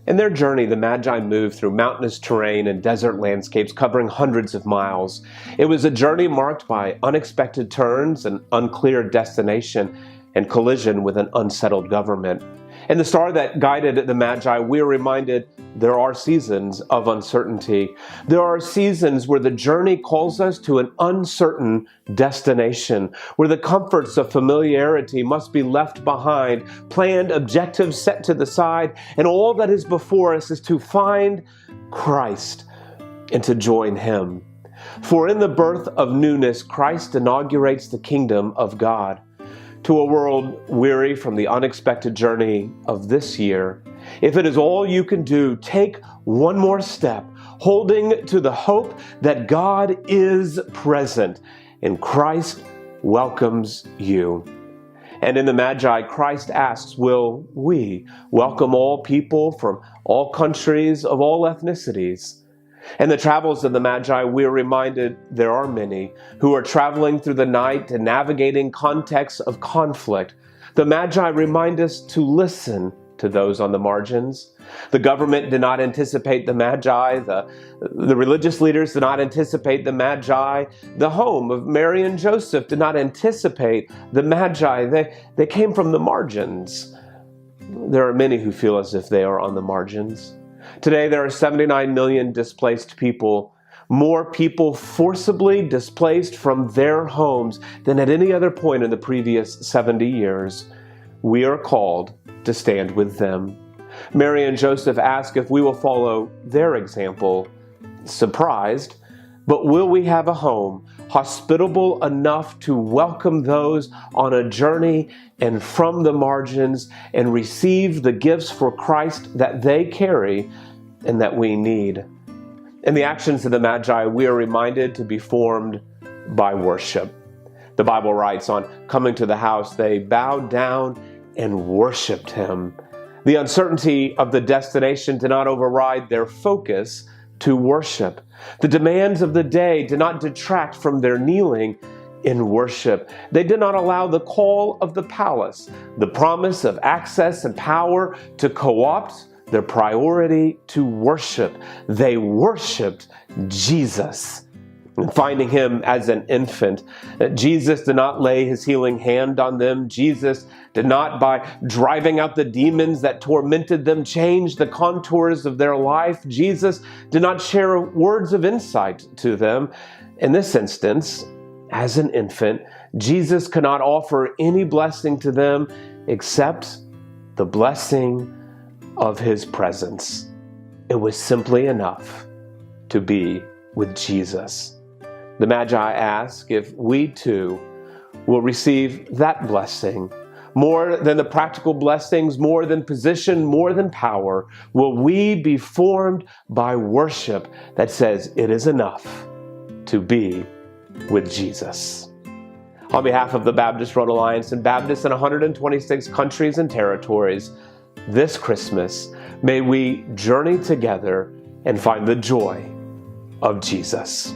In their journey, the Magi moved through mountainous terrain and desert landscapes covering hundreds of miles. It was a journey marked by unexpected turns, an unclear destination, and collision with an unsettled government. In the star that guided the Magi, we are reminded there are seasons of uncertainty. There are seasons where the journey calls us to an uncertain destination, where the comforts of familiarity must be left behind, planned objectives set to the side, and all that is before us is to find Christ and to join Him. For in the birth of newness, Christ inaugurates the kingdom of God. To a world weary from the unexpected journey of this year, if it is all you can do, take one more step, holding to the hope that God is present and Christ welcomes you. And in the Magi, Christ asks, will we welcome all people from all countries, of all ethnicities? In the travels of the Magi, we are reminded there are many who are traveling through the night and navigating contexts of conflict. The Magi remind us to listen to those on the margins. The government did not anticipate the Magi. The religious leaders did not anticipate the Magi. The home of Mary and Joseph did not anticipate the Magi. They came from the margins. There are many who feel as if they are on the margins. Today, there are 79 million displaced people, more people forcibly displaced from their homes than at any other point in the previous 70 years. We are called to stand with them. Mary and Joseph ask if we will follow their example. Surprised, but will we have a home hospitable enough to welcome those on a journey and from the margins and receive the gifts for Christ that they carry and that we need? In the actions of the Magi, we are reminded to be formed by worship. The Bible writes, on coming to the house, they bowed down and worshiped Him. The uncertainty of the destination did not override their focus to worship. The demands of the day did not detract from their kneeling in worship. They did not allow the call of the palace, the promise of access and power, to co-opt their priority to worship. They worshiped Jesus. And finding Him as an infant, Jesus did not lay His healing hand on them. Jesus did not, by driving out the demons that tormented them, change the contours of their life. Jesus did not share words of insight to them. In this instance, as an infant, Jesus could not offer any blessing to them except the blessing of His presence. It was simply enough to be with Jesus. The Magi ask if we too will receive that blessing. More than the practical blessings, more than position, more than power, will we be formed by worship that says it is enough to be with Jesus. On behalf of the Baptist Road Alliance and Baptists in 126 countries and territories, this Christmas, may we journey together and find the joy of Jesus.